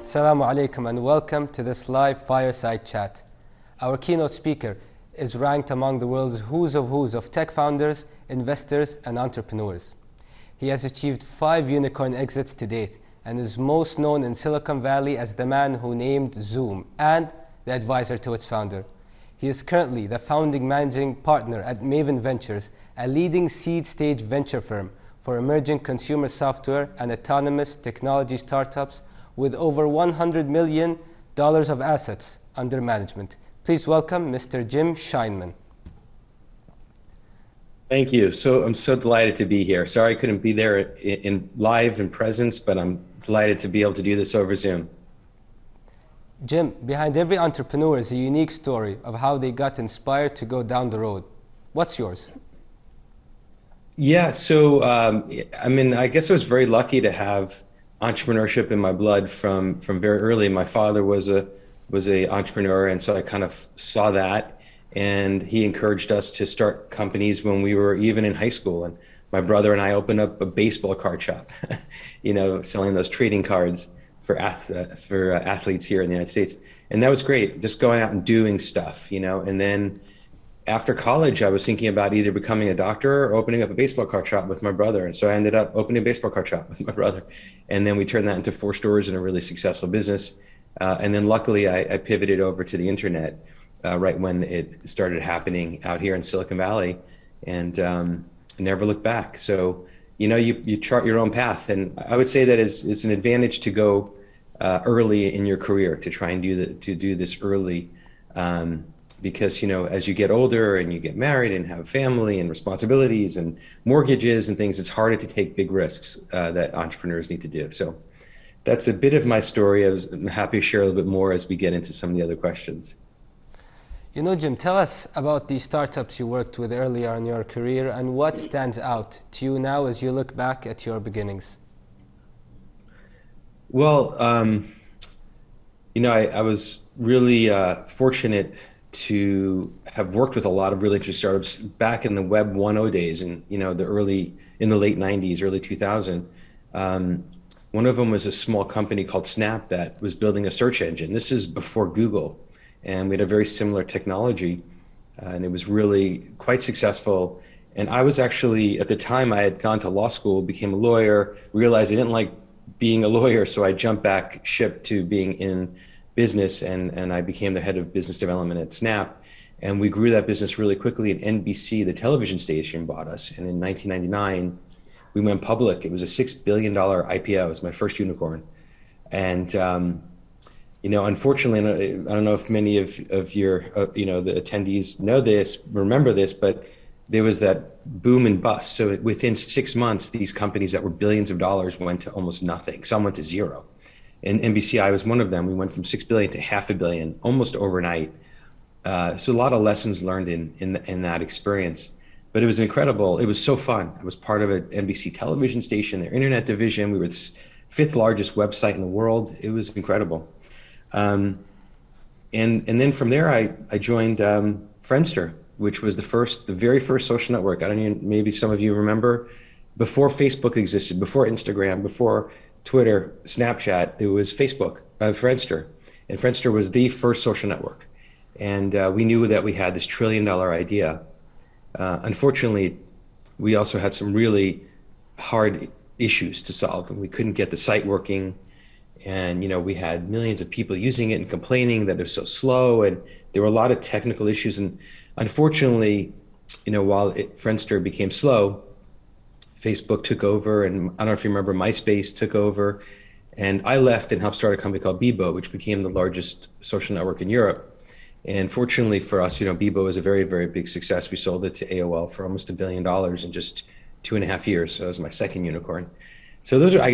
Assalamu alaikum and welcome to this live fireside chat. Our keynote speaker is ranked among the world's who's of tech founders, investors, and entrepreneurs. He has achieved 5 unicorn exits to date and is most known in Silicon Valley as the man who named Zoom and the advisor to its founder. He is currently the founding managing partner at Maven Ventures, a leading seed stage venture firm for emerging consumer software and autonomous technology startups with over $100 million of assets under management. Please welcome Mr. Jim Scheinman. Thank you. I'm so delighted to be here. Sorry I couldn't be there in live in presence, but I'm delighted to be able to do this over Zoom. Jim, behind every entrepreneur is a unique story of how they got inspired to go down the road. What's yours? Yeah, I guess I was very lucky to have entrepreneurship in my blood from very early. My father was a entrepreneur, and so I kind of saw that, and he encouraged us to start companies when we were even in high school. And my brother and I opened up a baseball card shop, selling those trading cards for athletes here in the United States. And that was great, just going out and doing stuff, and then after college, I was thinking about either becoming a doctor or opening up a baseball card shop with my brother. And so I ended up opening a baseball card shop with my brother. And then we turned that into 4 stores and a really successful business. And then luckily I pivoted over to the internet right when it started happening out here in Silicon Valley, and never looked back. So, you chart your own path. And I would say that it's an advantage to go early in your career, to try and do this early. Because, as you get older and you get married and have family and responsibilities and mortgages and things, it's harder to take big risks that entrepreneurs need to do. So that's a bit of my story. I'm happy to share a little bit more as we get into some of the other questions. Jim, tell us about the startups you worked with earlier in your career and what stands out to you now as you look back at your beginnings. Well, I was really fortunate to have worked with a lot of really interesting startups back in the Web 1.0 days, and in the late 90s, early 2000. One of them was a small company called Snap that was building a search engine. This is before Google, and we had a very similar technology, and it was really quite successful. And I was actually, at the time, I had gone to law school, became a lawyer, realized I didn't like being a lawyer, so I jumped back ship to being in business, and I became the head of business development at Snap, and we grew that business really quickly. And NBC, the television station, bought us, and in 1999 we went public. It was a $6 billion IPO. It was my first unicorn. And unfortunately, I don't know if many of your the attendees remember this, but there was that boom and bust. So within 6 months, these companies that were billions of dollars went to almost nothing. Some went to zero. And NBCI was one of them. We went from 6 billion to $500 million almost overnight. So a lot of lessons learned in that experience. But it was incredible. It was so fun. I was part of an NBC television station, their internet division. We were the 5th largest website in the world. It was incredible. And then from there, I joined Friendster, which was the very first social network. Maybe some of you remember, before Facebook existed, before Instagram, before Twitter, Snapchat, there was Facebook, Friendster. And Friendster was the first social network. And we knew that we had this $1 trillion idea. Unfortunately, we also had some really hard issues to solve, and we couldn't get the site working. And, we had millions of people using it and complaining that it was so slow, and there were a lot of technical issues. And unfortunately, while Friendster became slow, Facebook took over, and I don't know if you remember, MySpace took over, and I left and helped start a company called Bebo, which became the largest social network in Europe. And fortunately for us, Bebo was a very, very big success. We sold it to AOL for almost $1 billion in just 2.5 years. So it was my second unicorn. So I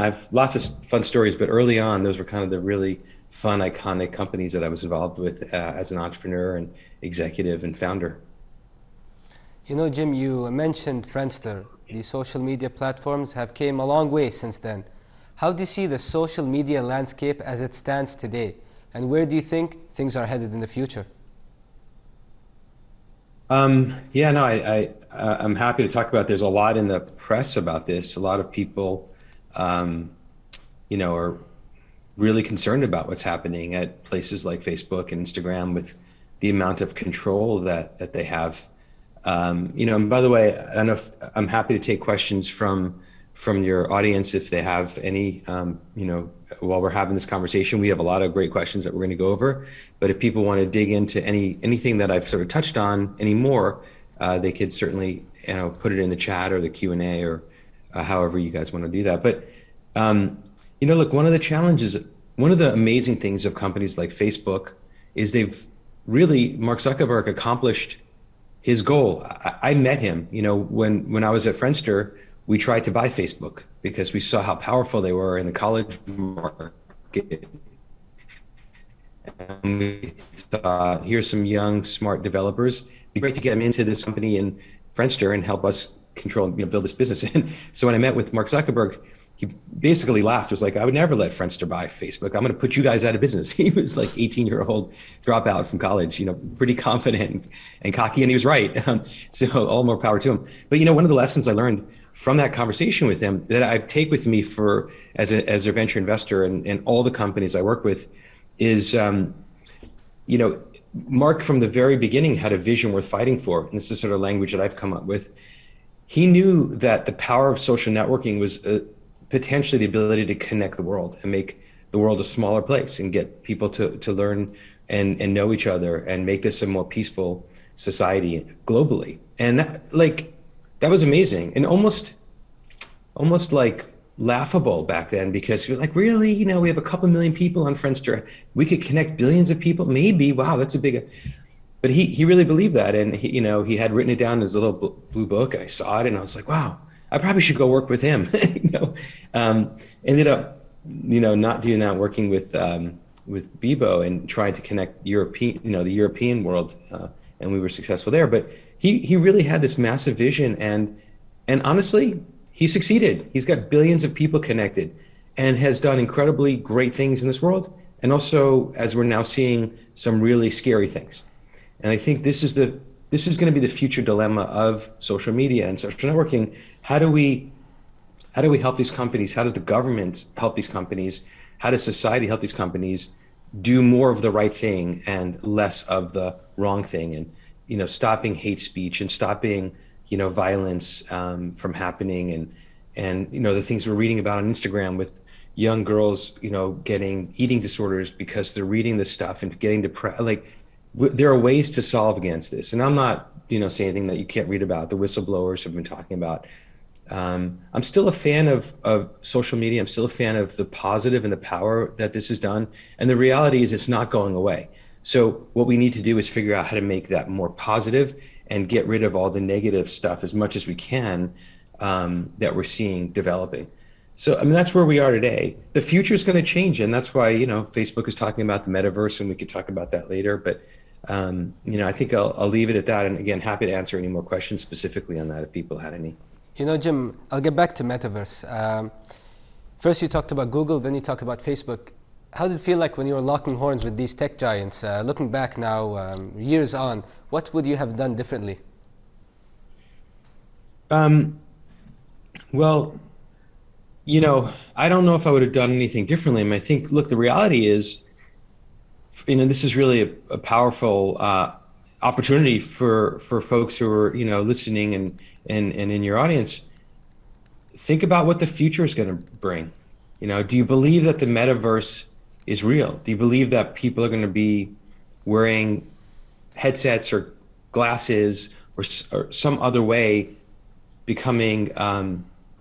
have lots of fun stories, but early on, those were kind of the really fun, iconic companies that I was involved with as an entrepreneur and executive and founder. Jim, you mentioned Friendster. The social media platforms have came a long way since then. How do you see the social media landscape as it stands today? And where do you think things are headed in the future? I'm happy to talk about. There's a lot in the press about this. A lot of people, are really concerned about what's happening at places like Facebook and Instagram with the amount of control that they have. And by the way, I don't know if I'm happy to take questions from your audience if they have any, while we're having this conversation. We have a lot of great questions that we're going to go over, but if people want to dig into anything that I've sort of touched on anymore, they could certainly, put it in the chat or the Q&A or however you guys want to do that. But, look, one of the amazing things of companies like Facebook is Mark Zuckerberg accomplished his goal. I met him, when I was at Friendster. We tried to buy Facebook because we saw how powerful they were in the college market. And we thought, here's some young, smart developers. It'd be great to get them into this company in Friendster and help us control, build this business. And so when I met with Mark Zuckerberg, he basically laughed. It was like, I would never let Friendster buy Facebook. I'm going to put you guys out of business. He was like 18-year-old dropout from college, pretty confident and cocky, and he was right. So all more power to him. But one of the lessons I learned from that conversation with him that I take with me as a venture investor and all the companies I work with is, Mark from the very beginning had a vision worth fighting for. And this is sort of language that I've come up with. He knew that the power of social networking was potentially the ability to connect the world and make the world a smaller place and get people to learn and know each other and make this a more peaceful society globally. And that was amazing and almost like laughable back then, because you're like, really, we have a couple million people on Friendster. We could connect billions of people. Maybe, wow, that's a big. But he really believed that, and he had written it down in his little blue book. And I saw it, and I was like, wow, I probably should go work with him. Ended up, not doing that, working with Bebo and trying to connect the European world, and we were successful there. But he really had this massive vision, and honestly, he succeeded. He's got billions of people connected, and has done incredibly great things in this world. And also, as we're now seeing, some really scary things. And I think this is going to be the future dilemma of social media and social networking. How do we help these companies? How does the government help these companies? How does society help these companies do more of the right thing and less of the wrong thing? And, stopping hate speech and stopping, violence from happening, and the things we're reading about on Instagram with young girls, getting eating disorders because they're reading this stuff and getting depressed. There are ways to solve against this. And I'm not, saying anything that you can't read about. The whistleblowers have been talking about. I'm still a fan of social media. I'm still a fan of the positive and the power that this has done. And the reality is it's not going away. So what we need to do is figure out how to make that more positive and get rid of all the negative stuff as much as we can that we're seeing developing. So, that's where we are today. The future is going to change. And that's why, Facebook is talking about the metaverse, and we could talk about that later. But, I think I'll leave it at that. And again, happy to answer any more questions specifically on that if people had any. Jim, I'll get back to metaverse. First you talked about Google, then you talked about Facebook. How did it feel like when you were locking horns with these tech giants? Looking back now, years on, what would you have done differently? Well, I don't know if I would have done anything differently. I think, look, the reality is, this is really a powerful opportunity for folks who are, listening and in your audience. Think about what the future is going to bring. Do you believe that the metaverse is real? Do you believe that people are going to be wearing headsets or glasses or some other way becoming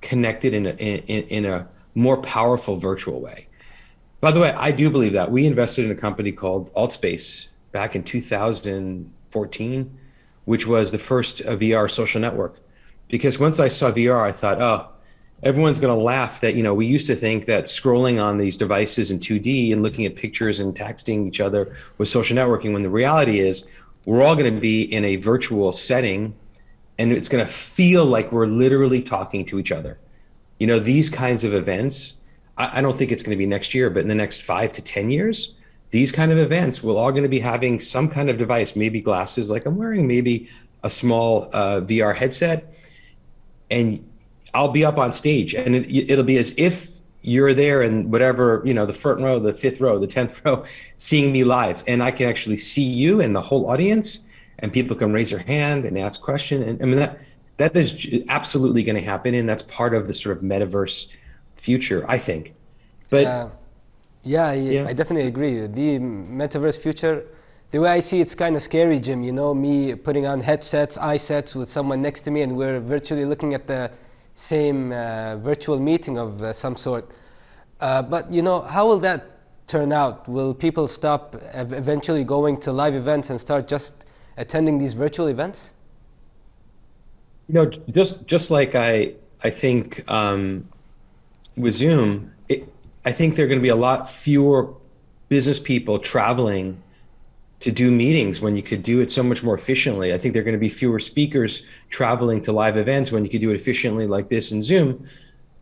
connected in a more powerful virtual way? By the way, I do believe that. We invested in a company called Altspace back in 2014, which was the first VR social network. Because once I saw VR, I thought, oh, everyone's going to laugh that, we used to think that scrolling on these devices in 2D and looking at pictures and texting each other was social networking, when the reality is we're all going to be in a virtual setting, and it's going to feel like we're literally talking to each other. These kinds of events, I don't think it's going to be next year, but in the next 5 to 10 years, these kind of events, we're all going to be having some kind of device, maybe glasses like I'm wearing, maybe a small VR headset, and I'll be up on stage, and it'll be as if you're there in whatever, the front row, the fifth row, the 10th row, seeing me live. And I can actually see you and the whole audience, and people can raise their hand and ask questions. And I mean, that is absolutely going to happen. And that's part of the sort of metaverse future, I think. But I definitely agree. The metaverse future, the way I see it's kind of scary, Jim. Me putting on headsets, eye sets with someone next to me, and we're virtually looking at the same virtual meeting of some sort. But how will that turn out? Will people stop eventually going to live events and start just attending these virtual events? Just like I think with Zoom, I think there are going to be a lot fewer business people traveling to do meetings when you could do it so much more efficiently. I think there are going to be fewer speakers traveling to live events when you could do it efficiently like this in Zoom.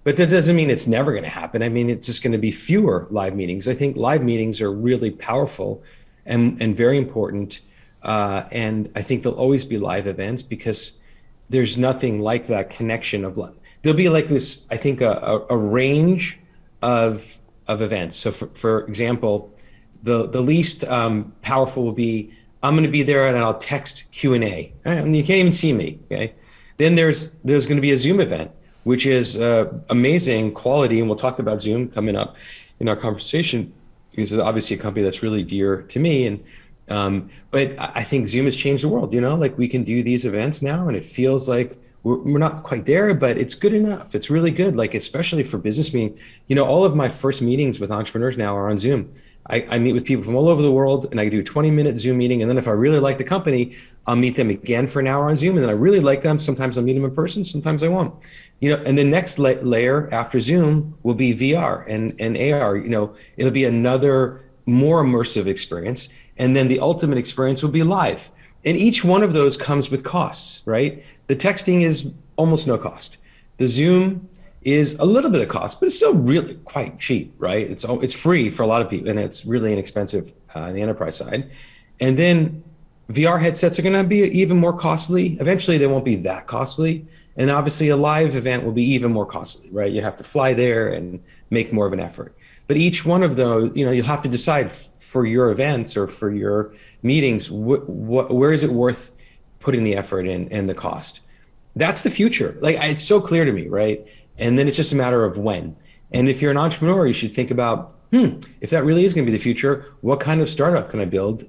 But that doesn't mean it's never going to happen. I mean, it's just going to be fewer live meetings. I think live meetings are really powerful and very important. And I think there'll always be live events because there's nothing like that connection of live. There'll be like this, I think, a range of events. So for example, the least powerful will be, I'm going to be there and I'll text Q&A. And you can't even see me. Okay. Then there's going to be a Zoom event, which is amazing quality. And we'll talk about Zoom coming up in our conversation, because it's obviously a company that's really dear to me. And but I think Zoom has changed the world. Like we can do these events now, and it feels like we're not quite there, but it's good enough. It's really good. Like, especially for business meetings, all of my first meetings with entrepreneurs now are on Zoom. I meet with people from all over the world, and I do a 20-minute Zoom meeting. And then if I really like the company, I'll meet them again for an hour on Zoom. And then I really like them. Sometimes I'll meet them in person. Sometimes I won't. And the next layer after Zoom will be VR and AR. It'll be another more immersive experience. And then the ultimate experience will be live. And each one of those comes with costs, right? The texting is almost no cost. The Zoom is a little bit of cost, but it's still really quite cheap, right? It's free for a lot of people, and it's really inexpensive on the enterprise side. And then VR headsets are going to be even more costly. Eventually, they won't be that costly. And obviously, a live event will be even more costly, right? You have to fly there and make more of an effort. But each one of those, you'll have to decide for your events or for your meetings, where is it worth putting the effort in and the cost? That's the future. Like, it's so clear to me, right? And then it's just a matter of when. And if you're an entrepreneur, you should think about, if that really is going to be the future, what kind of startup can I build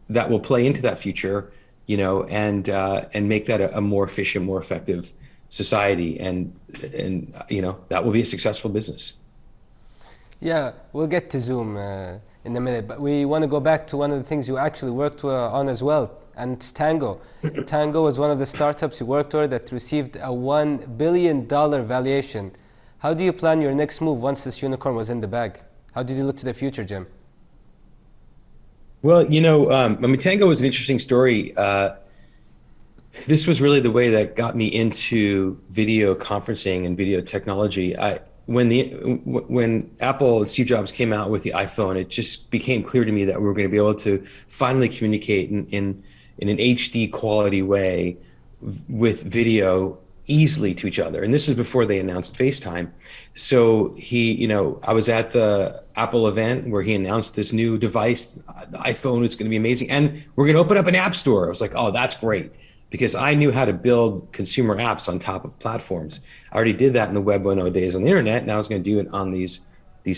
that will play into that future, and make that a more efficient, more effective society, and that will be a successful business. Yeah, we'll get to Zoom in a minute, but we want to go back to one of the things you actually worked on as well, and it's Tango. Tango was one of the startups you worked on that received a $1 billion valuation. How do you plan your next move once this unicorn was in the bag? How did you look to the future, Jim? Well, Tango was an interesting story. This was really the way that got me into video conferencing and video technology. When Apple and Steve Jobs came out with the iPhone, it just became clear to me that we were going to be able to finally communicate in an HD quality way with video easily to each other. And this is before they announced FaceTime. So I was at the Apple event where he announced this new device. The iPhone is going to be amazing. And we're going to open up an app store. I was like, oh, that's great. Because I knew how to build consumer apps on top of platforms. I already did that in the Web 1.0 days on the internet. Now I was going to do it on these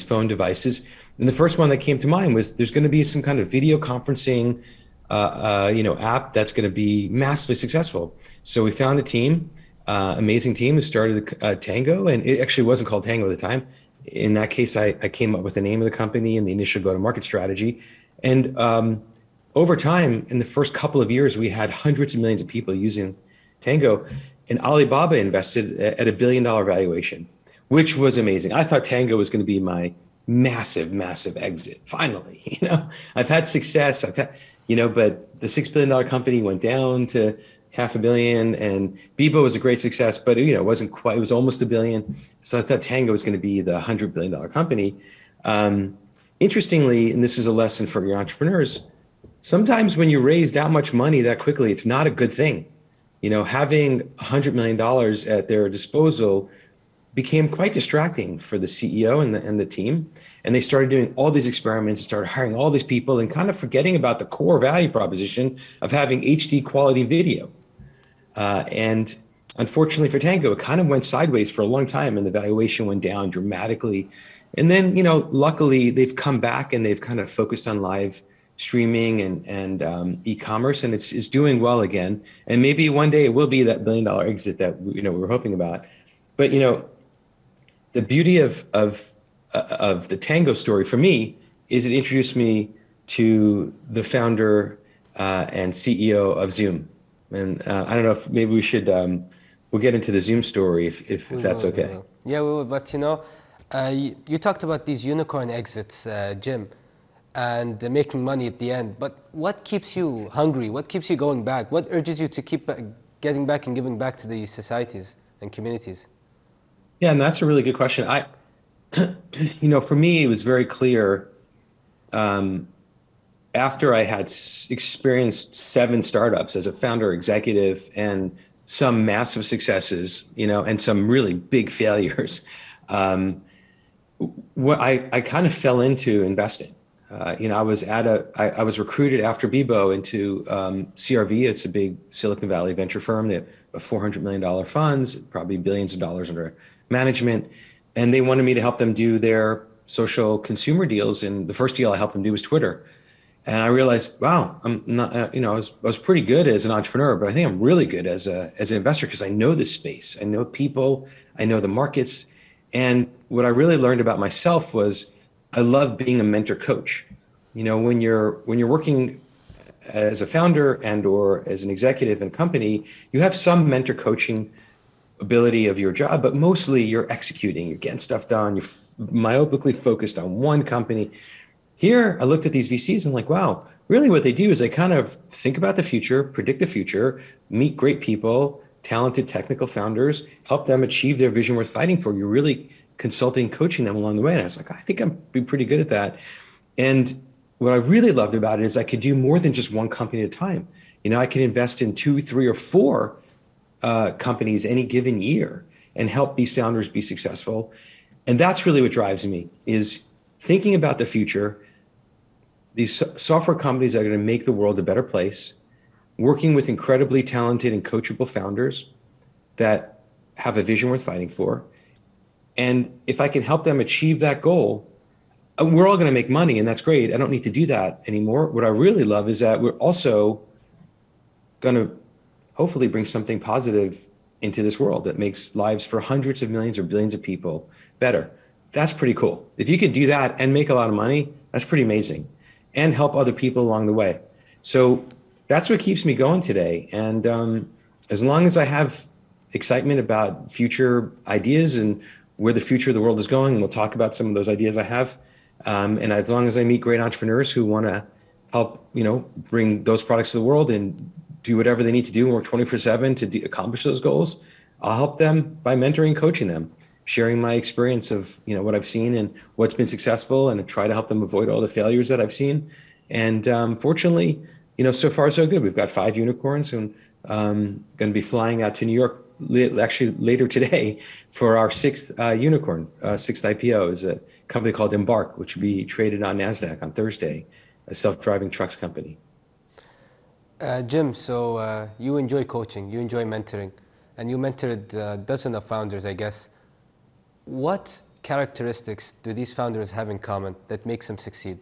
phone devices. And the first one that came to mind was there's going to be some kind of video conferencing app that's going to be massively successful. So we found a team, amazing team who started Tango, and it actually wasn't called Tango at the time. In that case, I came up with the name of the company and the initial go-to-market strategy. And over time, in the first couple of years, we had hundreds of millions of people using Tango, and Alibaba invested at $1 billion valuation, which was amazing. I thought Tango was going to be my massive, massive exit. Finally, I've had success. But the $6 billion company went down to $500 million, and Bebo was a great success, but it wasn't quite. It was almost $1 billion. So I thought Tango was going to be the $100 billion company. Interestingly, and this is a lesson for your entrepreneurs, sometimes when you raise that much money that quickly, it's not a good thing. Having $100 million at their disposal became quite distracting for the CEO and the team. And they started doing all these experiments, started hiring all these people, and kind of forgetting about the core value proposition of having HD quality video. And unfortunately for Tango, it kind of went sideways for a long time, and the valuation went down dramatically. And then, luckily they've come back and they've kind of focused on live streaming and e-commerce, and it's doing well again. And maybe one day it will be that $1 billion exit that we were hoping about. But the beauty of the Tango story for me is it introduced me to the founder and CEO of Zoom. And I don't know if maybe we should, we'll get into the Zoom story if that's okay. Yeah, we will. But you talked about these unicorn exits, Jim, and making money at the end. But what keeps you hungry? What keeps you going back? What urges you to keep getting back and giving back to the societies and communities? Yeah, and that's a really good question. For me, it was very clear after I had experienced 7 startups as a founder executive and some massive successes, and some really big failures, what I kind of fell into investing. I was recruited after Bebo into CRV. It's a big Silicon Valley venture firm. They have $400 million funds, probably billions of dollars under management. And they wanted me to help them do their social consumer deals. And the first deal I helped them do was Twitter. And I realized, wow, I'm not, I was pretty good as an entrepreneur, but I think I'm really good as an investor because I know this space. I know people, I know the markets. And what I really learned about myself was I love being a mentor coach. When you're working as a founder and or as an executive in a company, you have some mentor coaching ability of your job, but mostly you're executing, you're getting stuff done, you're myopically focused on one company. Here, I looked at these VCs and like, wow, really what they do is they kind of think about the future, predict the future, meet great people, talented technical founders, help them achieve their vision worth fighting for. You're really consulting, coaching them along the way. And I was like, I think I'm be pretty good at that. And what I really loved about it is I could do more than just one company at a time. I could invest in 2, 3, or 4 companies any given year and help these founders be successful. And that's really what drives me, is thinking about the future. These software companies are going to make the world a better place, working with incredibly talented and coachable founders that have a vision worth fighting for. And if I can help them achieve that goal, we're all going to make money, and that's great. I don't need to do that anymore. What I really love is that we're also going to hopefully bring something positive into this world that makes lives for hundreds of millions or billions of people better. That's pretty cool. If you could do that and make a lot of money, that's pretty amazing, and help other people along the way. So that's what keeps me going today. And as long as I have excitement about future ideas and where the future of the world is going, and we'll talk about some of those ideas I have. And as long as I meet great entrepreneurs who want to help, bring those products to the world and do whatever they need to do and work 24/7 to accomplish those goals, I'll help them by mentoring, coaching them, sharing my experience of, what I've seen and what's been successful, and try to help them avoid all the failures that I've seen. And fortunately, so far so good. We've got 5 unicorns, and going to be flying out to New York actually later today for our 6th unicorn. 6th IPO is a company called Embark, which will be traded on NASDAQ on Thursday, a self-driving trucks company. Jim, so you enjoy coaching, you enjoy mentoring, and you mentored a dozen of founders, I guess. What characteristics do these founders have in common that makes them succeed?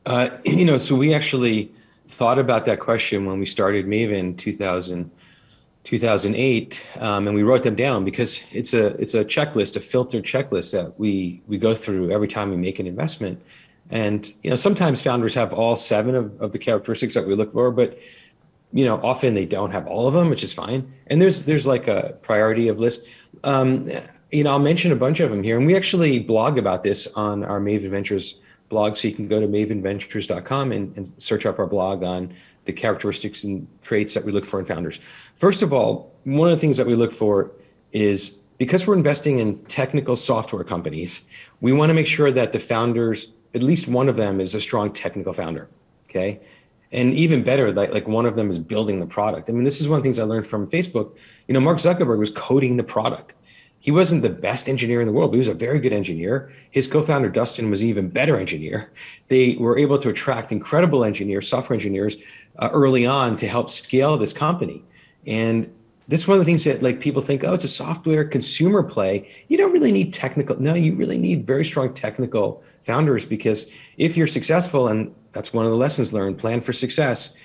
So we actually thought about that question when we started Maven 2008, and we wrote them down because it's a checklist, a filtered checklist that we go through every time we make an investment. And sometimes founders have all 7 of the characteristics that we look for, but often they don't have all of them, which is fine. And there's like a priority of list. I'll mention a bunch of them here, and we actually blog about this on our Maven Ventures blog. So you can go to mavenventures.com and search up our blog on the characteristics and traits that we look for in founders. First of all, one of the things that we look for is, because we're investing in technical software companies, we want to make sure that the founders, at least one of them, is a strong technical founder. Okay. And even better, like one of them is building the product. I mean, this is one of the things I learned from Facebook. Mark Zuckerberg was coding the product. He wasn't the best engineer in the world, but he was a very good engineer. His co-founder, Dustin, was an even better engineer. They were able to attract incredible engineers, software engineers, early on to help scale this company. And that's one of the things that like people think, oh, it's a software consumer play. You don't really need technical. No, you really need very strong technical founders, because if you're successful, and that's one of the lessons learned, plan for success,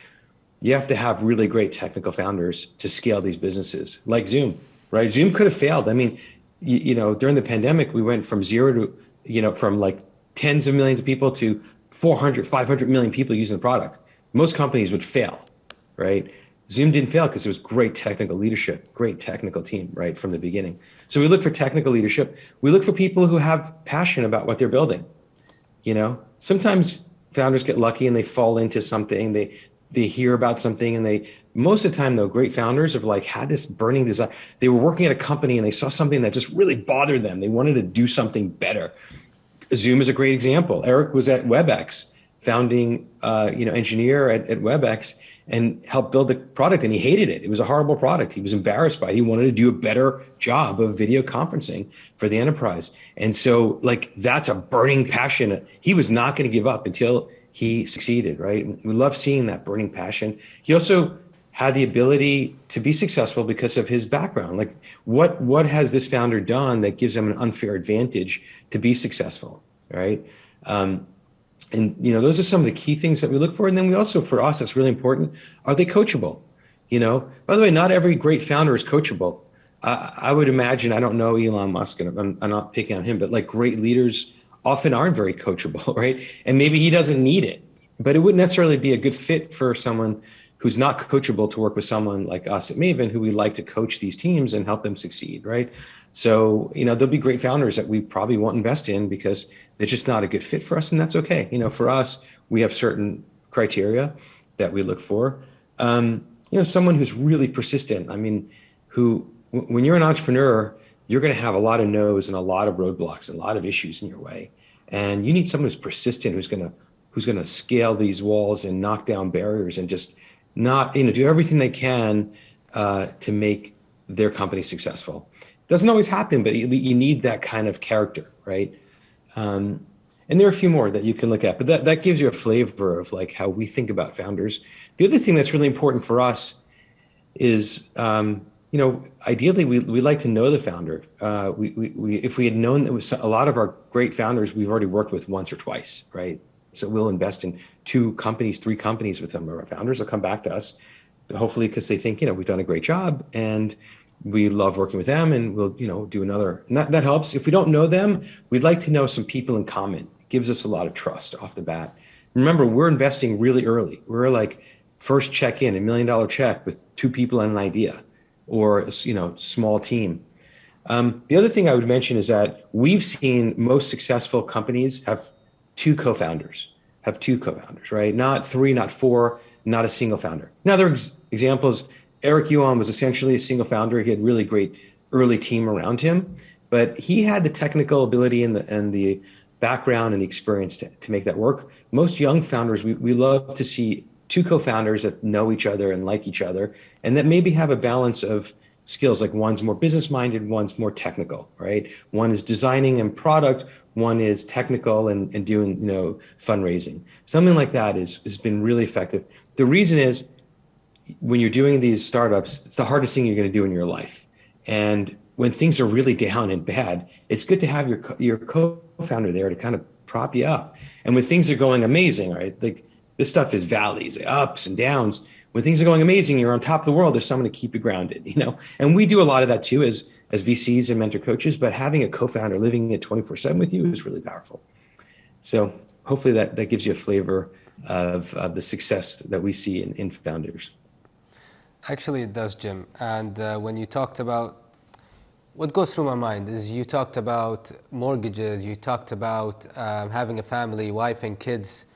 you have to have really great technical founders to scale these businesses, like Zoom, right? Zoom could have failed. I mean, during the pandemic, we went from zero to, from like tens of millions of people to 400, 500 million people using the product. Most companies would fail, right? Zoom didn't fail because it was great technical leadership, great technical team, right, from the beginning. So we look for technical leadership. We look for people who have passion about what they're building. Sometimes founders get lucky and they fall into something. They hear about something, and most of the time though, great founders have like had this burning desire. They were working at a company and they saw something that just really bothered them. They wanted to do something better. Zoom is a great example. Eric was at WebEx, founding engineer at WebEx, and helped build the product, and he hated it. It was a horrible product. He was embarrassed by it. He wanted to do a better job of video conferencing for the enterprise. And so like that's a burning passion. He was not going to give up until he succeeded, right? We love seeing that burning passion. He also had the ability to be successful because of his background. Like what has this founder done that gives him an unfair advantage to be successful, right? And those are some of the key things that we look for. And then we also, for us, it's really important, are they coachable? By the way, not every great founder is coachable. I would imagine, I don't know Elon Musk, and I'm not picking on him, but like great leaders often aren't very coachable, right? And maybe he doesn't need it, but it wouldn't necessarily be a good fit for someone who's not coachable to work with someone like us at Maven, who we like to coach these teams and help them succeed, right? So, there'll be great founders that we probably won't invest in because they're just not a good fit for us, and that's okay. For us, we have certain criteria that we look for. Someone who's really persistent. I mean, when you're an entrepreneur, you're going to have a lot of no's and a lot of roadblocks and a lot of issues in your way. And you need someone who's persistent, who's going to scale these walls and knock down barriers and just not, do everything they can to make their company successful. Doesn't always happen, but you need that kind of character, right? And there are a few more that you can look at, but that gives you a flavor of like how we think about founders. The other thing that's really important for us is, ideally we like to know the founder. If we had known that was a lot of our great founders, we've already worked with once or twice, right? So we'll invest in 2 companies, 3 companies with them. Our founders will come back to us, hopefully because they think, we've done a great job and we love working with them, and we'll, do another. And that helps. If we don't know them, we'd like to know some people in common. It gives us a lot of trust off the bat. Remember, we're investing really early. We're like first check in, $1 million check with 2 people and an idea, or, small team. The other thing I would mention is that we've seen most successful companies have 2 co-founders, right? Not 3, not 4, not a single founder. Now, there are examples. Eric Yuan was essentially a single founder. He had really great early team around him, but he had the technical ability and the background and the experience to make that work. Most young founders, we love to see 2 co-founders that know each other and like each other, and that maybe have a balance of skills, like one's more business-minded, one's more technical, right? One is designing and product, one is technical and doing, fundraising. Something like that has been really effective. The reason is, when you're doing these startups, it's the hardest thing you're going to do in your life. And when things are really down and bad, it's good to have your co-founder there to kind of prop you up. And when things are going amazing, right? Like this stuff is valleys, ups and downs. When things are going amazing, you're on top of the world, there's someone to keep you grounded, And we do a lot of that too as VCs and mentor coaches, but having a co-founder living it 24/7 with you is really powerful. So hopefully that gives you a flavor of the success that we see in founders. Actually, it does, Jim. And when you talked about, what goes through my mind is you talked about mortgages, you talked about having a family, wife and kids.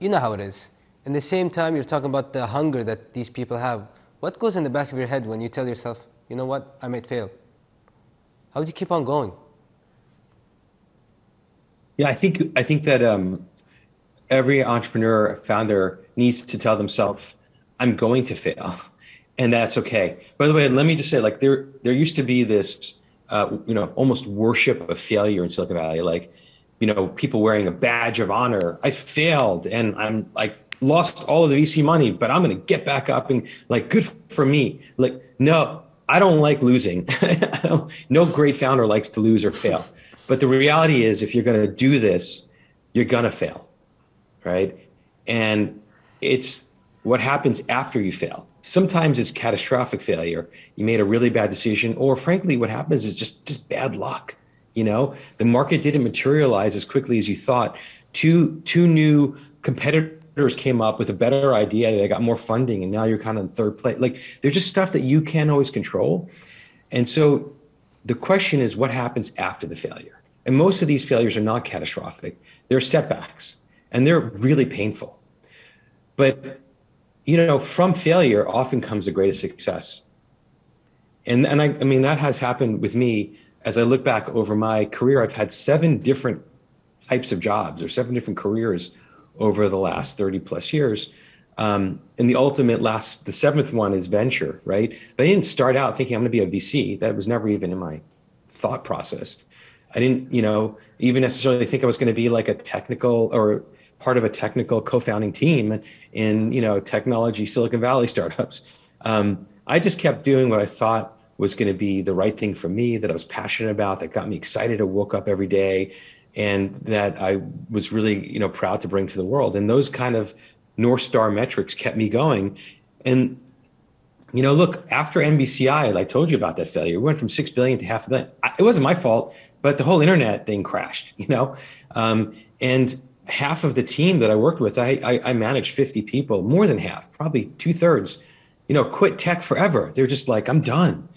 You know how it is. In the same time, you're talking about the hunger that these people have. What goes in the back of your head when you tell yourself, you know what, I might fail? How do you keep on going? Yeah, I think that every entrepreneur, founder needs to tell themselves, I'm going to fail. And that's okay. By the way, let me just say, like, there used to be this, almost worship of failure in Silicon Valley. Like, people wearing a badge of honor. I failed and I'm like lost all of the VC money, but I'm going to get back up and like, good for me. Like, no, I don't like losing. No great founder likes to lose or fail. But the reality is, if you're going to do this, you're going to fail, right? And it's what happens after you fail. Sometimes it's catastrophic failure. You made a really bad decision, or frankly, what happens is just bad luck. The market didn't materialize as quickly as you thought. Two new competitors came up with a better idea. They got more funding, and now you're kind of in third place. Like, there's just stuff that you can't always control. And so the question is, what happens after the failure? And most of these failures are not catastrophic. They're setbacks, and they're really painful. But, from failure often comes the greatest success. And I mean, that has happened with me. As I look back over my career, I've had 7 different types of jobs, or 7 different careers over the last 30 plus years. And the ultimate the 7th one is venture, right? But I didn't start out thinking I'm going to be a VC. That was never even in my thought process. I didn't, even necessarily think I was going to be like a technical or part of a technical co-founding team in, technology Silicon Valley startups. I just kept doing what I thought was going to be the right thing for me, that I was passionate about, that got me excited. I woke up every day, and that I was really, proud to bring to the world. And those kind of North Star metrics kept me going. And, look, after NBCI, I told you about that failure. We went from 6 billion to $500 million. It wasn't my fault, but the whole internet thing crashed, and half of the team that I worked with, I managed 50 people, more than half, probably 2/3, quit tech forever. They're just like, I'm done.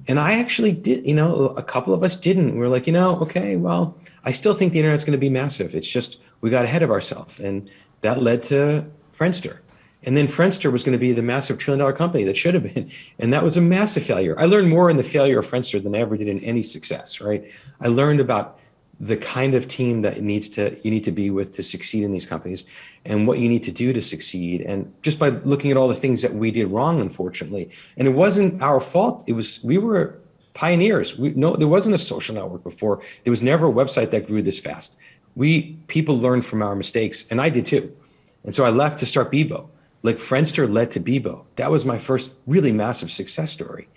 And I actually did, a couple of us didn't. We're like, okay, well, I still think the internet's going to be massive. It's just, we got ahead of ourselves. And that led to Friendster. And then Friendster was going to be the massive $1 trillion company that should have been. And that was a massive failure. I learned more in the failure of Friendster than I ever did in any success, right? I learned about the kind of team that you need to be with to succeed in these companies, and what you need to do to succeed. And just by looking at all the things that we did wrong, unfortunately, and it wasn't our fault. We were pioneers. There wasn't a social network before. There was never a website that grew this fast. People learned from our mistakes, and I did too. And so I left to start Bebo. Like, Friendster led to Bebo. That was my first really massive success story.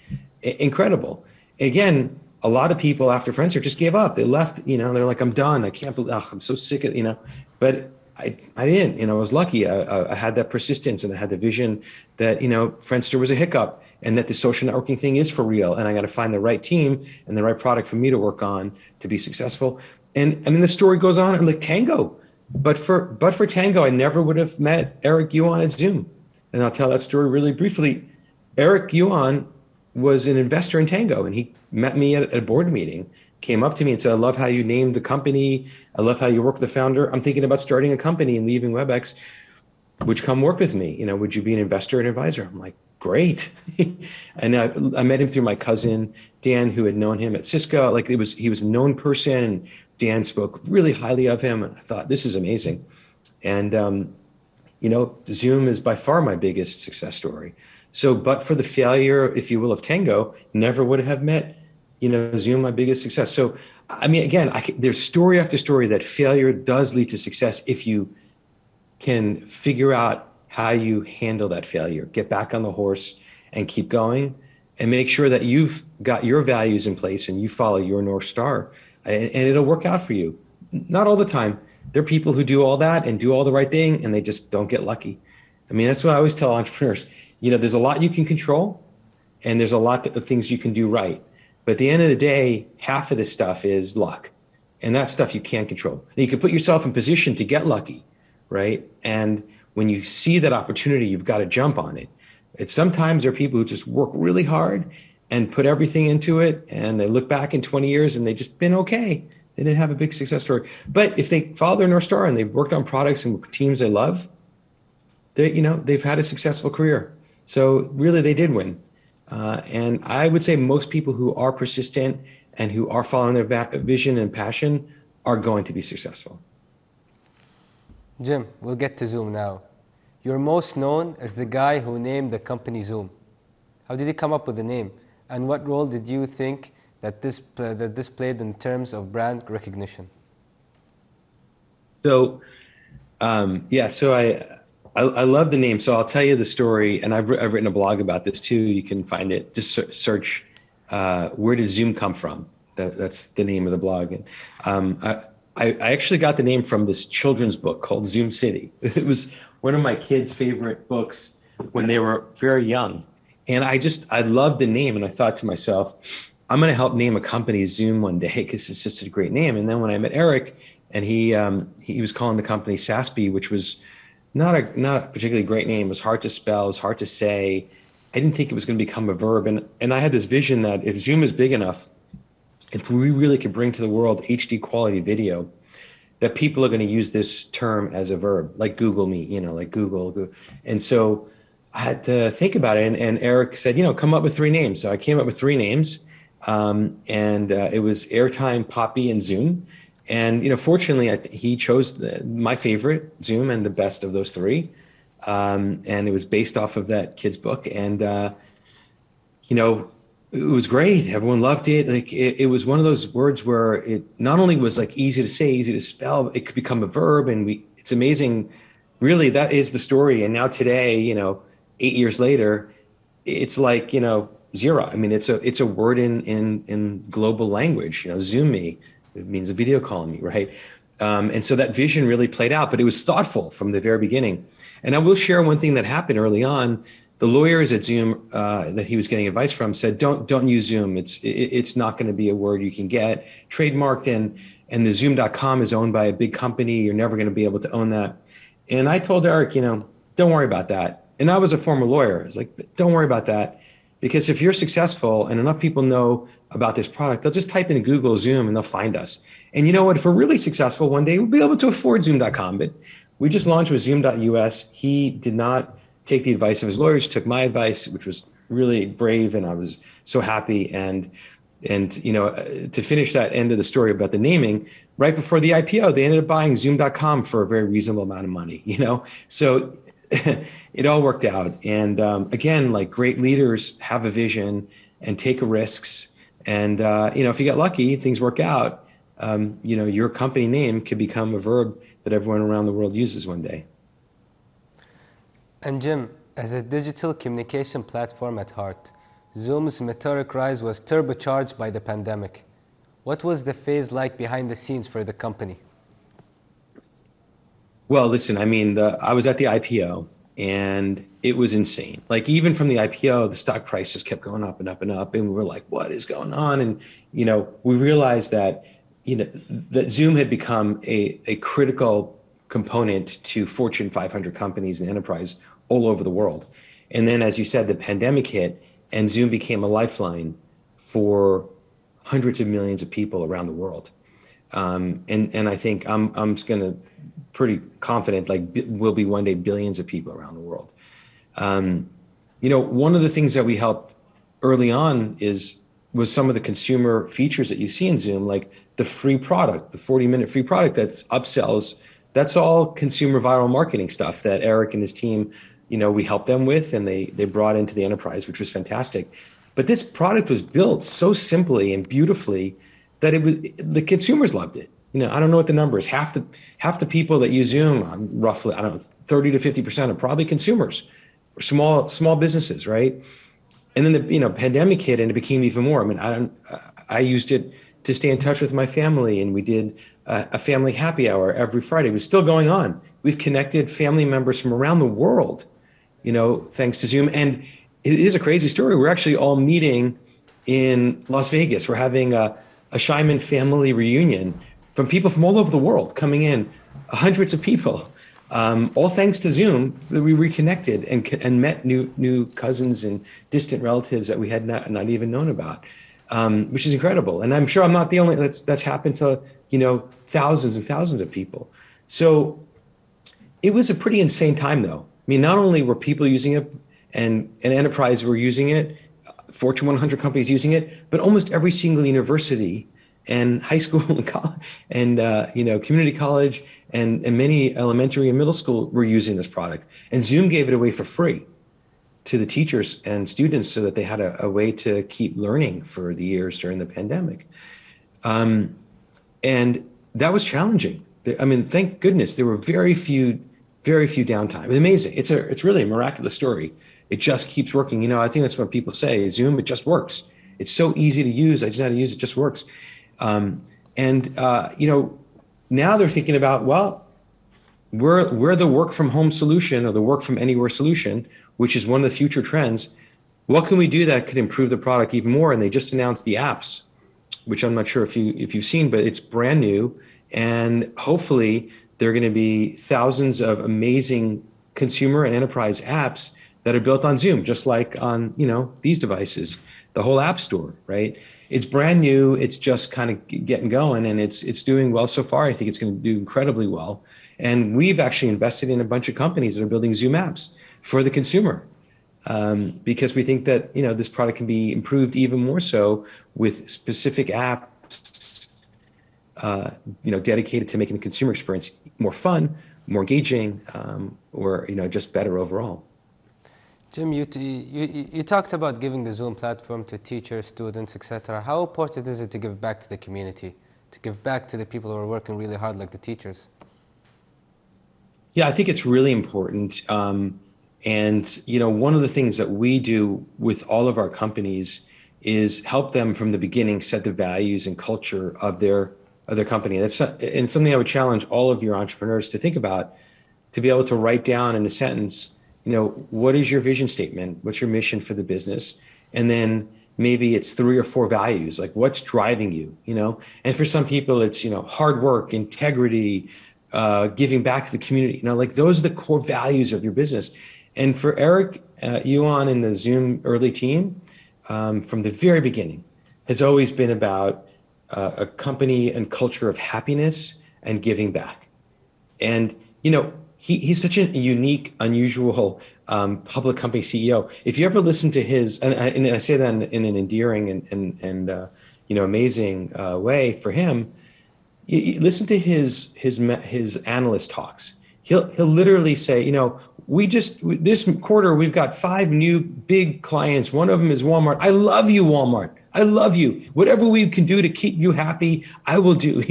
Incredible. Again, a lot of people after Friendster just gave up. They left, they're like, I'm done. I can't believe, I'm so sick of, but I didn't, I was lucky. I had that persistence, and I had the vision that, Friendster was a hiccup, and that the social networking thing is for real. And I got to find the right team and the right product for me to work on to be successful. And I mean, the story goes on, and like Tango, but for Tango, I never would have met Eric Yuan at Zoom. And I'll tell that story really briefly. Eric Yuan was an investor in Tango, and he met me at a board meeting, came up to me and said, I love how you named the company. I love how you work with the founder. I'm thinking about starting a company and leaving WebEx. Would you come work with me? Would you be an investor and advisor? I'm like, great. And I met him through my cousin, Dan, who had known him at Cisco. Like, he was a known person, and Dan spoke really highly of him. And I thought, this is amazing. And, Zoom is by far my biggest success story. So, but for the failure, if you will, of Tango, never would have met, Zoom, my biggest success. So, I mean, again, there's story after story that failure does lead to success if you can figure out how you handle that failure, get back on the horse and keep going, and make sure that you've got your values in place and you follow your North Star, and it'll work out for you. Not all the time. There are people who do all that and do all the right thing, and they just don't get lucky. I mean, that's what I always tell entrepreneurs. There's a lot you can control, and there's a lot of things you can do right. But at the end of the day, half of this stuff is luck, and that stuff you can't control. And you can put yourself in position to get lucky, right? And when you see that opportunity, you've got to jump on it. Sometimes there are people who just work really hard and put everything into it, and they look back in 20 years and they've just been okay. They didn't have a big success story. But if they follow their North Star and they've worked on products and teams they love, they've had a successful career. So really, they did win. And I would say most people who are persistent and who are following their vision and passion are going to be successful. Jim, we'll get to Zoom now. You're most known as the guy who named the company Zoom. How did you come up with the name? And what role did you think that this played in terms of brand recognition? So, so I love the name. So I'll tell you the story, and I've written a blog about this too. You can find it. Just search where did Zoom come from? That's the name of the blog. And I actually got the name from this children's book called Zoom City. It was one of my kids' favorite books when they were very young. And I loved the name, and I thought to myself, I'm going to help name a company Zoom one day because it's just a great name. And then when I met Eric, and he was calling the company SASB, which was not a particularly great name. It was hard to spell. It was hard to say. I didn't think it was going to become a verb. And I had this vision that if Zoom is big enough, if we really could bring to the world HD quality video, that people are going to use this term as a verb, like Google me, like Google. And so I had to think about it. And Eric said, come up with 3 names. So I came up with 3 names. It was Airtime, Poppy, and Zoom. And, fortunately, he chose my favorite, Zoom, and the best of those 3. And it was based off of that kid's book. And, it was great. Everyone loved it. Like it was one of those words where it not only was like easy to say, easy to spell, it could become a verb. And it's amazing. Really, that is the story. And now today, 8 years later, it's like, zero. I mean, it's a word in global language, Zoom me. It means a video call me, right? And so that vision really played out, but it was thoughtful from the very beginning. And I will share one thing that happened early on. The lawyers at Zoom that he was getting advice from said, don't use Zoom. It's not going to be a word you can get trademarked, and the Zoom.com is owned by a big company. You're never going to be able to own that. And I told Eric, don't worry about that. And I was a former lawyer. I was like, don't worry about that. Because if you're successful and enough people know about this product, they'll just type in Google Zoom and they'll find us. And you know what? If we're really successful one day, we'll be able to afford Zoom.com. But we just launched with Zoom.us. He did not take the advice of his lawyers, took my advice, which was really brave. And I was so happy. And to finish that end of the story about the naming, right before the IPO, they ended up buying Zoom.com for a very reasonable amount of money, So it all worked out. And again, like great leaders have a vision and take risks. And, if you get lucky, things work out. Your company name could become a verb that everyone around the world uses one day. And Jim, as a digital communication platform at heart, Zoom's meteoric rise was turbocharged by the pandemic. What was the phase like behind the scenes for the company? Well, listen, I was at the IPO and it was insane. Like even from the IPO, the stock price just kept going up and up and up. And we were like, what is going on? And, we realized that, that Zoom had become a critical component to Fortune 500 companies and enterprise all over the world. And then, as you said, the pandemic hit and Zoom became a lifeline for hundreds of millions of people around the world. And I think I'm just going to pretty confident, like will be one day billions of people around the world. One of the things that we helped early on was some of the consumer features that you see in Zoom, like the free product, the 40-minute free product that's upsells. That's all consumer viral marketing stuff that Eric and his team, we helped them with, and they brought into the enterprise, which was fantastic. But this product was built so simply and beautifully that the consumers loved it. I don't know what the number is. Half the people that use Zoom, roughly, 30 to 50% are probably consumers, or small businesses, right? And then the pandemic hit, and it became even more. I used it to stay in touch with my family, and we did a family happy hour every Friday. It was still going on. We've connected family members from around the world, thanks to Zoom. And it is a crazy story. We're actually all meeting in Las Vegas. We're having a Scheinman family reunion from people from all over the world coming in, hundreds of people, all thanks to Zoom. We reconnected and met new cousins and distant relatives that we had not even known about, which is incredible. And I'm sure I'm not the only that's happened to thousands and thousands of people. So it was a pretty insane time, though. Not only were people using it and enterprise were using it, Fortune 100 companies using it, but almost every single university and high school and college, and community college, and many elementary and middle school were using this product. And Zoom gave it away for free to the teachers and students so that they had a way to keep learning for the years during the pandemic. And that was challenging. I mean, thank goodness there were very few downtime. It's amazing. It's really a miraculous story. It just keeps working. I think that's what people say. Zoom, it just works. It's so easy to use. I just know how to use it. It just works. Now they're thinking about, well, we're the work from home solution or the work from anywhere solution, which is one of the future trends. What can we do that could improve the product even more? And they just announced the apps, which I'm not sure if you've seen, but it's brand new. And hopefully there are going to be thousands of amazing consumer and enterprise apps that are built on Zoom, just like on, these devices, the whole app store, right? It's brand new. It's just kind of getting going, and it's doing well so far. I think it's going to do incredibly well. And we've actually invested in a bunch of companies that are building Zoom apps for the consumer, because we think that, this product can be improved even more so with specific apps, dedicated to making the consumer experience more fun, more engaging, or just better overall. Jim, you talked about giving the Zoom platform to teachers, students, etc. How important is it to give back to the community, to give back to the people who are working really hard, like the teachers? Yeah, I think it's really important. And one of the things that we do with all of our companies is help them from the beginning set the values and culture of their company. And something I would challenge all of your entrepreneurs to think about, to be able to write down in a sentence, what is your vision statement? What's your mission for the business? And then maybe it's 3 or 4 values, like what's driving you, And for some people, it's, hard work, integrity, giving back to the community, like those are the core values of your business. And for Eric Yuan and the Zoom early team, from the very beginning, has always been about a company and culture of happiness and giving back. And, he's such a unique, unusual public company CEO. If you ever listen to his, and I say that in an endearing and amazing way for him, you listen to his analyst talks. He'll literally say, this quarter we've got 5 new big clients. One of them is Walmart. I love you, Walmart. I love you. Whatever we can do to keep you happy, I will do.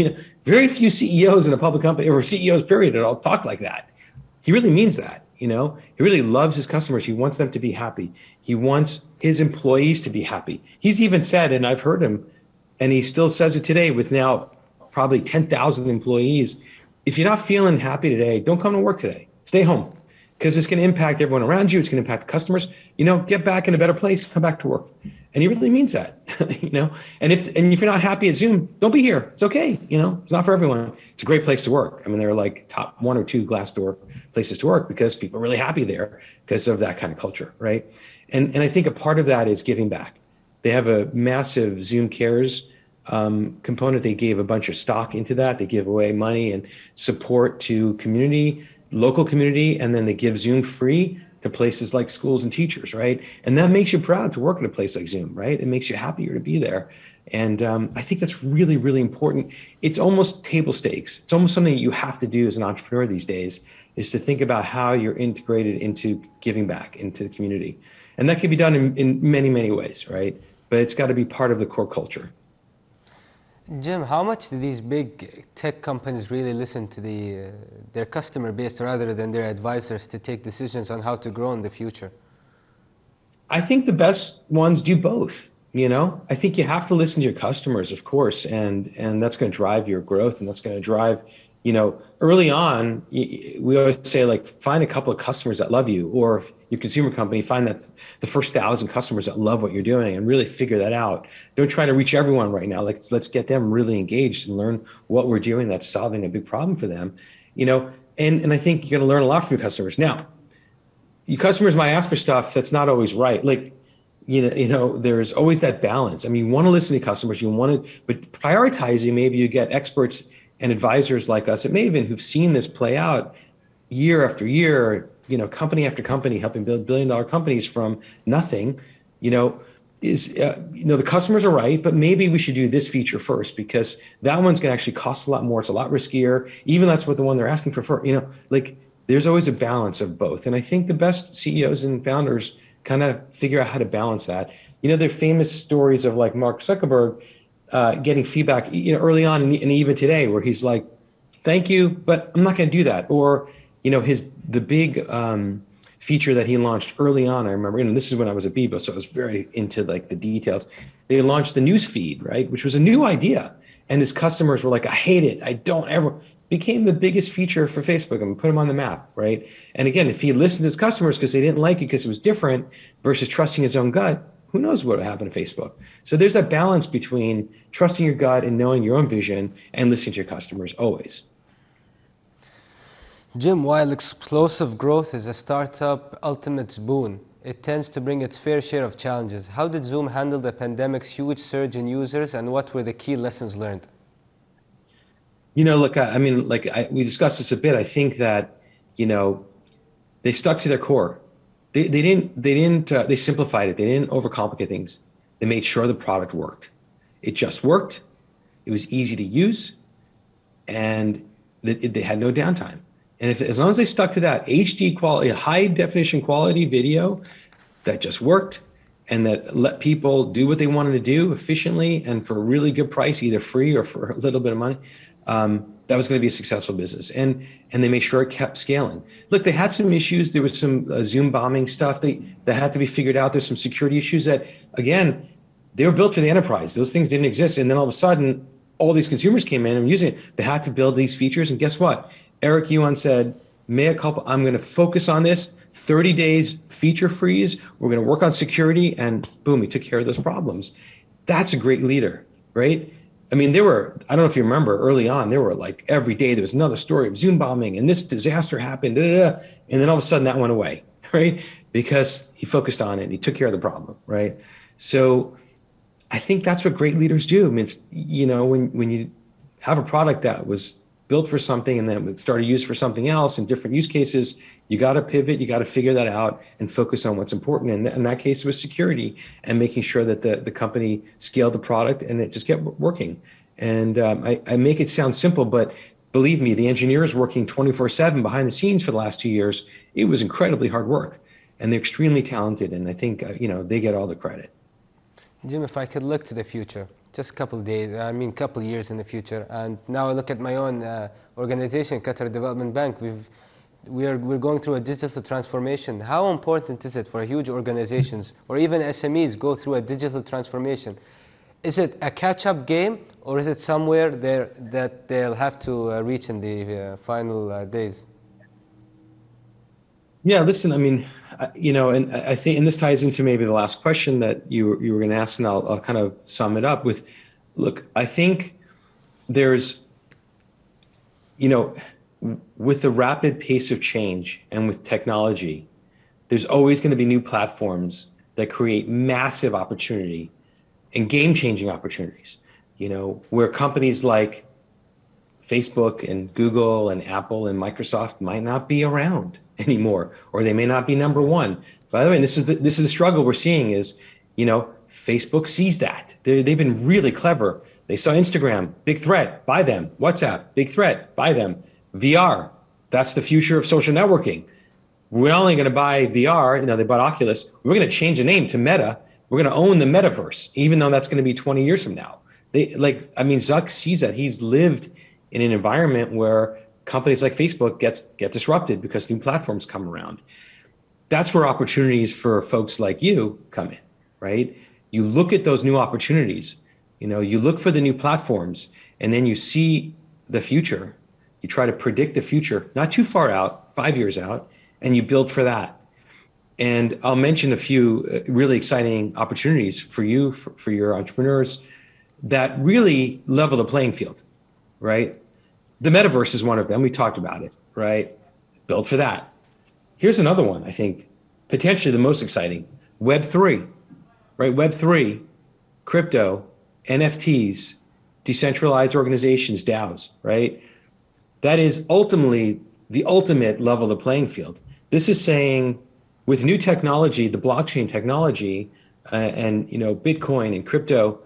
Very few CEOs in a public company, or CEOs period, at all talk like that. He really means that. He really loves his customers. He wants them to be happy. He wants his employees to be happy. He's even said, and I've heard him, and he still says it today with now probably 10,000 employees, if you're not feeling happy today, don't come to work today. Stay home, because it's going to impact everyone around you. It's going to impact the customers. Get back in a better place, come back to work. And he really means that, And if you're not happy at Zoom, don't be here. It's okay. It's not for everyone. It's a great place to work. I mean, they're like top 1 or 2 Glassdoor places to work because people are really happy there because of that kind of culture, right? And I think a part of that is giving back. They have a massive Zoom Cares component. They gave a bunch of stock into that. They give away money and support to local community, and then they give Zoom free to places like schools and teachers, right? And that makes you proud to work at a place like Zoom, right? It makes you happier to be there. And I think that's really, really important. It's almost table stakes. It's almost something that you have to do as an entrepreneur these days, is to think about how you're integrated into giving back into the community. And that can be done in many, many ways, right? But it's got to be part of the core culture. Jim, how much do these big tech companies really listen to their customer base rather than their advisors to take decisions on how to grow in the future? I think the best ones do both. I think you have to listen to your customers, of course, and that's going to drive your growth, and that's going to drive, early on, we always say, like, find a couple of customers that love you, or your consumer company, find that the first 1,000 customers that love what you're doing and really figure that out. Don't try to reach everyone right now. Let's get them really engaged and learn what we're doing that's solving a big problem for them, and I think you're going to learn a lot from your customers. Now, your customers might ask for stuff that's not always right. Like, there's always that balance. I mean, you want to listen to customers, but prioritizing, maybe you get experts and advisors like us at Maven who've seen this play out year after year, company after company, helping build $1 billion companies from nothing, is, the customers are right, but maybe we should do this feature first because that one's going to actually cost a lot more. It's a lot riskier. Even that's what the one they're asking for first, like there's always a balance of both. And I think the best CEOs and founders kind of figure out how to balance that. There are famous stories of like Mark Zuckerberg getting feedback, early on and even today where he's like, thank you, but I'm not going to do that. Or, the big feature that he launched early on, I remember, this is when I was at Bebo, so I was very into like the details. They launched the news feed, right, which was a new idea. And his customers were like, I hate it. I don't ever. Became the biggest feature for Facebook and put him on the map, right? And again, if he listened to his customers because they didn't like it because it was different versus trusting his own gut, who knows what would happen to Facebook? So there's that balance between trusting your gut and knowing your own vision and listening to your customers always. Jim, while explosive growth is a startup ultimate boon, it tends to bring its fair share of challenges. How did Zoom handle the pandemic's huge surge in users, and what were the key lessons learned? Look, we discussed this a bit. I think that, they stuck to their core. They simplified it. They didn't overcomplicate things. They made sure the product worked. It just worked. It was easy to use, and they had no downtime. And as long as they stuck to that HD quality, high definition quality video that just worked and that let people do what they wanted to do efficiently and for a really good price, either free or for a little bit of money, that was going to be a successful business. And they made sure it kept scaling. Look, they had some issues. There was some Zoom bombing stuff that had to be figured out. There's some security issues that, again, they were built for the enterprise. Those things didn't exist. And then all of a sudden, all these consumers came in and were using it. They had to build these features. And guess what? Eric Yuan said, mea culpa, I'm going to focus on this. 30 days feature freeze. We're going to work on security. And boom, he took care of those problems. That's a great leader, right? I mean, I don't know if you remember early on, there were like every day there was another story of Zoom bombing and this disaster happened. And then all of a sudden that went away, right? Because he focused on it and he took care of the problem, right? So I think that's what great leaders do. I mean, it's, when you have a product that was built for something and then it started used for something else in different use cases, you got to pivot, you got to figure that out and focus on what's important. And in that case, it was security and making sure that the company scaled the product and it just kept working. And I make it sound simple, but believe me, the engineers working 24/7 behind the scenes for the last 2 years, it was incredibly hard work. And they're extremely talented. And I think, they get all the credit. Jim, if I could look to the future, just a couple of years in the future, and now I look at my own organization, Qatar Development Bank. We're going through a digital transformation. How important is it for huge organizations or even SMEs go through a digital transformation? Is it a catch-up game, or is it somewhere there that they'll have to reach in the final days? Yeah, listen, I mean, and I think, and this ties into maybe the last question that you were going to ask, and I'll kind of sum it up with, look, I think there's, with the rapid pace of change and with technology, there's always going to be new platforms that create massive opportunity and game-changing opportunities, where companies like Facebook and Google and Apple and Microsoft might not be around anymore, or they may not be number one. By the way, this is the struggle we're seeing is, Facebook sees that. They've been really clever. They saw Instagram, big threat, buy them. WhatsApp, big threat, buy them. VR, that's the future of social networking. We're not only going to buy VR, they bought Oculus. We're going to change the name to Meta. We're going to own the metaverse, even though that's going to be 20 years from now. Zuck sees that. He's lived in an environment where companies like Facebook get disrupted because new platforms come around. That's where opportunities for folks like you come in, right? You look at those new opportunities, you look for the new platforms, and then you see the future. You try to predict the future, not too far out, 5 years out, and you build for that. And I'll mention a few really exciting opportunities for you, for your entrepreneurs that really level the playing field, right? The metaverse is one of them. We talked about it, right? Build for that. Here's another one, I think, potentially the most exciting. Web3, right? Web3, crypto, NFTs, decentralized organizations, DAOs, right? That is ultimately the ultimate level of the playing field. This is saying with new technology, the blockchain technology, and Bitcoin and crypto,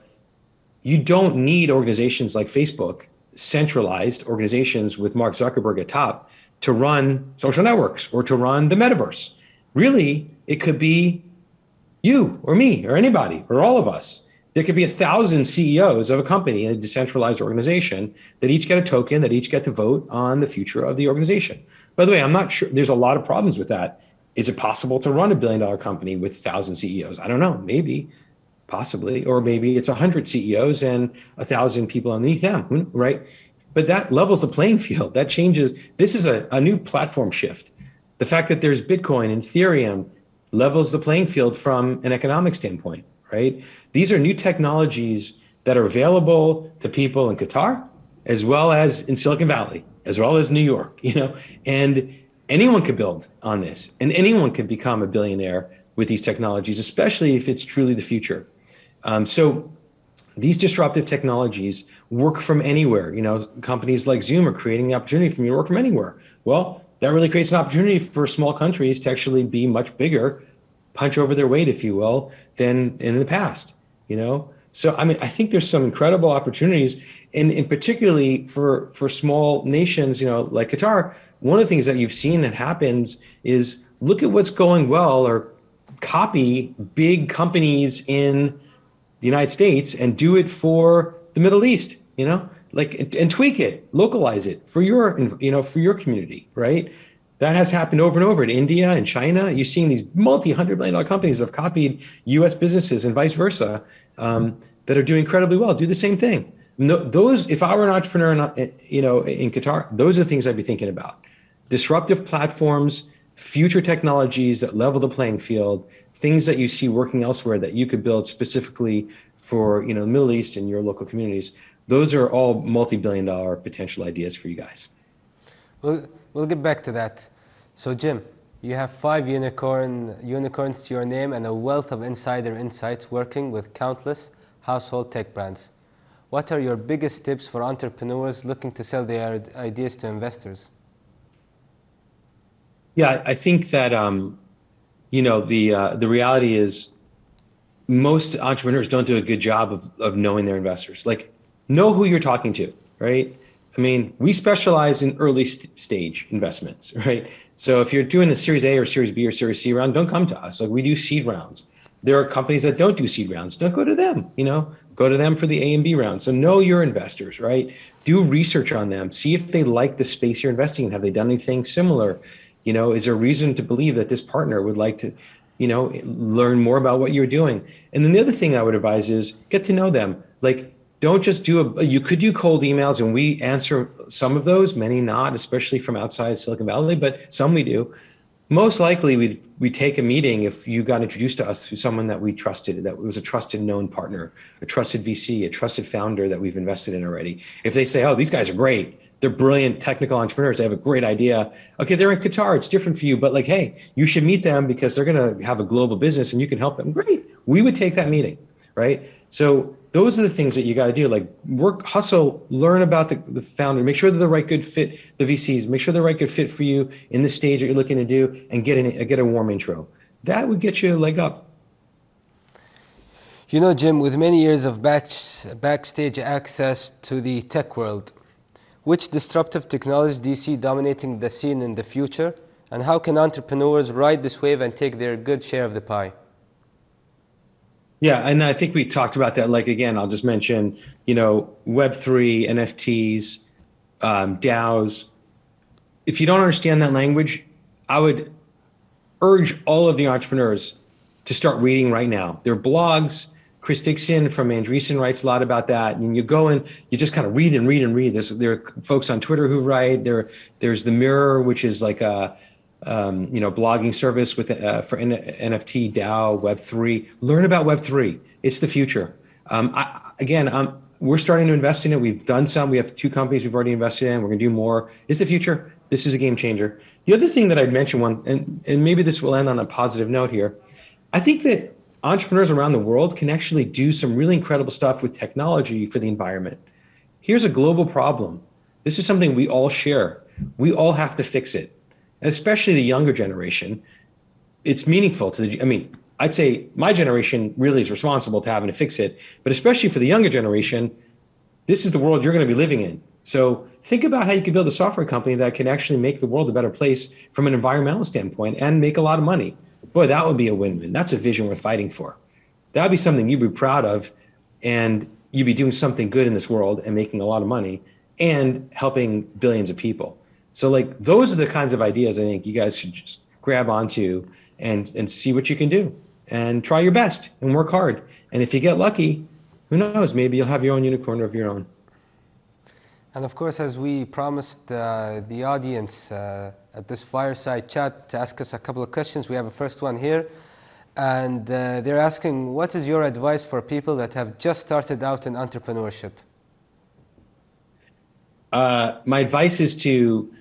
you don't need organizations like Facebook, centralized organizations with Mark Zuckerberg at top, to run social networks or to run the metaverse. Really, it could be you or me or anybody or all of us. There could be 1,000 CEOs of a company in a decentralized organization that each get a token, that each get to vote on the future of the organization. By the way, I'm not sure. There's a lot of problems with that. Is it possible to run $1 billion company with 1,000 CEOs? I don't know. Maybe, possibly, or maybe it's 100 CEOs and 1,000 people underneath them, right? But that levels the playing field. That changes. This is a new platform shift. The fact that there's Bitcoin and Ethereum levels the playing field from an economic standpoint, right? These are new technologies that are available to people in Qatar, as well as in Silicon Valley, as well as New York, and anyone could build on this, and anyone could become a billionaire with these technologies, especially if it's truly the future. So these disruptive technologies work from anywhere. Companies like Zoom are creating the opportunity for you to work from anywhere. Well, that really creates an opportunity for small countries to actually be much bigger, punch over their weight, if you will, than in the past, So, I think there's some incredible opportunities, and particularly for small nations, like Qatar. One of the things that you've seen that happens is look at what's going well, or copy big companies in the United States and do it for the Middle East, and tweak it, localize it for your community, right? That has happened over and over in India and China. You're seeing these multi-$100 million companies that have copied U.S. businesses and vice versa, that are doing incredibly well. Do the same thing. Those, if I were an entrepreneur, in Qatar, those are the things I'd be thinking about. Disruptive platforms, future technologies that level the playing field, things that you see working elsewhere that you could build specifically for the Middle East and your local communities. Those are all multi-billion-dollar potential ideas for you guys. We'll get back to that. So Jim, you have 5 unicorns to your name and a wealth of insider insights working with countless household tech brands. What are your biggest tips for entrepreneurs looking to sell their ideas to investors? Yeah, I think that the reality is most entrepreneurs don't do a good job of knowing their investors. Like, know who you're talking to, right? We specialize in early stage investments, right? So if you're doing a Series A or Series B or Series C round, don't come to us. Like, we do seed rounds. There are companies that don't do seed rounds. Don't go to them, go to them for the A and B round. So know your investors, right? Do research on them. See if they like the space you're investing in. Have they done anything similar? Is there a reason to believe that this partner would like to, learn more about what you're doing? And then the other thing I would advise is get to know them. Like, don't just you could do cold emails, and we answer some of those, many not, especially from outside Silicon Valley, but some we do. Most likely we'd take a meeting if you got introduced to us through someone that we trusted, that was a trusted known partner, a trusted VC, a trusted founder that we've invested in already. If they say, oh, these guys are great, they're brilliant technical entrepreneurs, they have a great idea. Okay, they're in Qatar, it's different for you, but like, hey, you should meet them because they're going to have a global business and you can help them. Great. We would take that meeting, right? So those are the things that you got to do. Like, work, hustle, learn about the founder, make sure they're the right good fit, the VCs, make sure they're the right good fit for you in the stage that you're looking to do, and get a warm intro. That would get you a leg up. Jim, with many years of backstage access to the tech world, which disruptive technology do you see dominating the scene in the future? And how can entrepreneurs ride this wave and take their good share of the pie? Yeah, and I think we talked about that. Like, again, I'll just mention, Web3, NFTs, DAOs. If you don't understand that language, I would urge all of the entrepreneurs to start reading right now. There are blogs. Chris Dixon from Andreessen writes a lot about that. And you go and you just kind of read and read and read. There are folks on Twitter who write. There's The Mirror, which is like a blogging service with for NFT, DAO, Web3. Learn about Web3. It's the future. We're starting to invest in it. We've done some. We have 2 companies we've already invested in. We're going to do more. It's the future. This is a game changer. The other thing that I'd mention, and maybe this will end on a positive note here, I think that entrepreneurs around the world can actually do some really incredible stuff with technology for the environment. Here's a global problem. This is something we all share. We all have to fix it. And especially the younger generation. It's meaningful to I'd say my generation really is responsible to having to fix it. But especially for the younger generation, this is the world you're going to be living in. So think about how you could build a software company that can actually make the world a better place from an environmental standpoint and make a lot of money. Boy, that would be a win-win. That's a vision worth fighting for. That would be something you'd be proud of, and you'd be doing something good in this world and making a lot of money and helping billions of people. So like those are the kinds of ideas I think you guys should just grab onto and see what you can do and try your best and work hard. And if you get lucky, who knows, maybe you'll have your own unicorn of your own. And of course, as we promised the audience at this fireside chat to ask us a couple of questions, we have a first one here. And they're asking, what is your advice for people that have just started out in entrepreneurship? My advice is to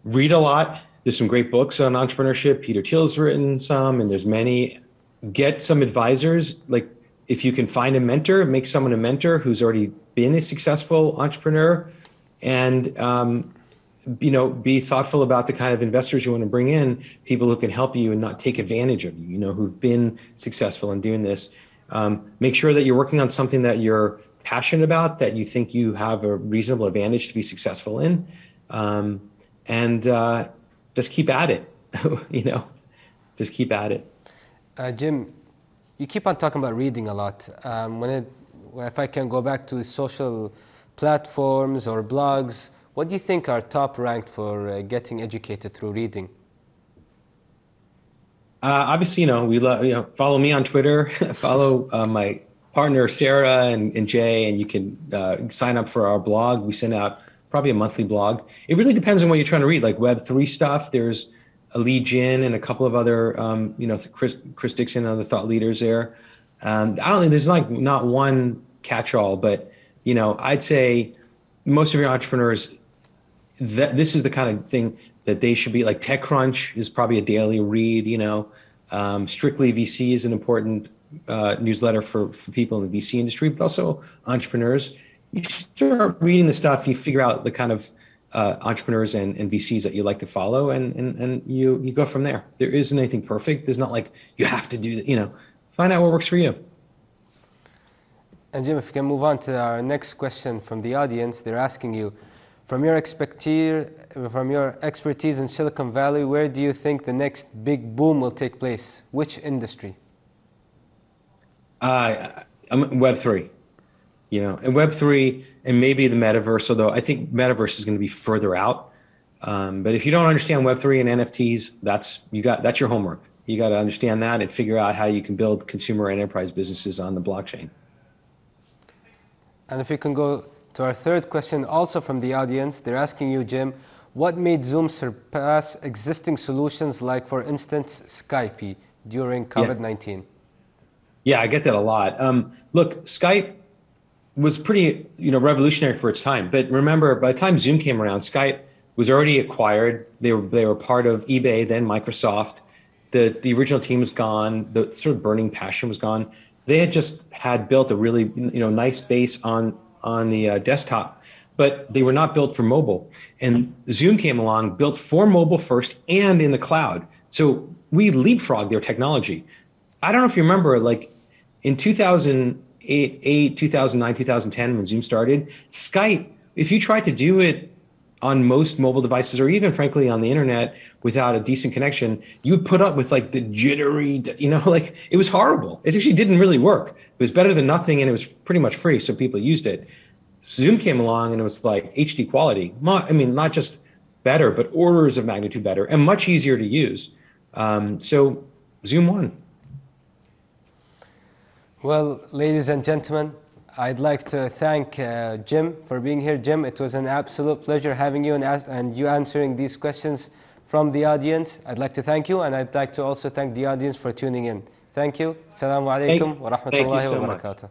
read a lot. There's some great books on entrepreneurship. Peter Thiel's written some, and there's many. Get some advisors. Like if you can find a mentor, make someone a mentor who's already been a successful entrepreneur, and be thoughtful about the kind of investors you want to bring in, people who can help you and not take advantage of you, who've been successful in doing this. Make sure that you're working on something that you're passionate about, that you think you have a reasonable advantage to be successful in, and just keep at it, just keep at it. Jim, you keep on talking about reading a lot. If I can go back to social platforms or blogs, what do you think are top ranked for getting educated through reading? Obviously, we love, follow me on Twitter, follow my partner Sarah and Jay, and you can sign up for our blog. We send out probably a monthly blog. It really depends on what you're trying to read, like Web3 stuff. There's Lee Jin and a couple of other, Chris Dixon and other thought leaders there. I don't think there's like not one catch-all, but I'd say most of your entrepreneurs, this is the kind of thing that they should be like. TechCrunch is probably a daily read. Strictly VC is an important newsletter for people in the VC industry, but also entrepreneurs. You start reading the stuff, you figure out the kind of entrepreneurs and VCs that you like to follow, and you go from there. There isn't anything perfect. There's not like you have to do that. Find out what works for you. And Jim, if we can move on to our next question from the audience, they're asking you, from your expertise in Silicon Valley, where do you think the next big boom will take place? Which industry? Web3. And Web3 and maybe the metaverse, although I think metaverse is going to be further out. But if you don't understand Web3 and NFTs, that's your homework. You got to understand that and figure out how you can build consumer enterprise businesses on the blockchain. And if we can go to our third question, also from the audience, they're asking you, Jim, what made Zoom surpass existing solutions like, for instance, Skype during COVID-19? Yeah, I get that a lot. Look, Skype was pretty, revolutionary for its time. But remember, by the time Zoom came around, Skype was already acquired. They were part of eBay, then Microsoft. The original team was gone. The sort of burning passion was gone. They had built a really, nice base on the desktop, but they were not built for mobile. And Zoom came along, built for mobile first and in the cloud. So we leapfrogged their technology. I don't know if you remember, like in 2008, 2009, 2010, when Zoom started, Skype, if you tried to do it on most mobile devices, or even frankly on the internet without a decent connection, you would put up with like the jittery, it was horrible. It actually didn't really work. It was better than nothing, and it was pretty much free, so people used it. Zoom came along and it was like HD quality. Not just better, but orders of magnitude better and much easier to use. So Zoom won. Well, ladies and gentlemen, I'd like to thank Jim for being here. Jim, it was an absolute pleasure having you and you answering these questions from the audience. I'd like to thank you, and I'd like to also thank the audience for tuning in. Thank you. Assalamu alaikum wa rahmatullahi wa barakatuh.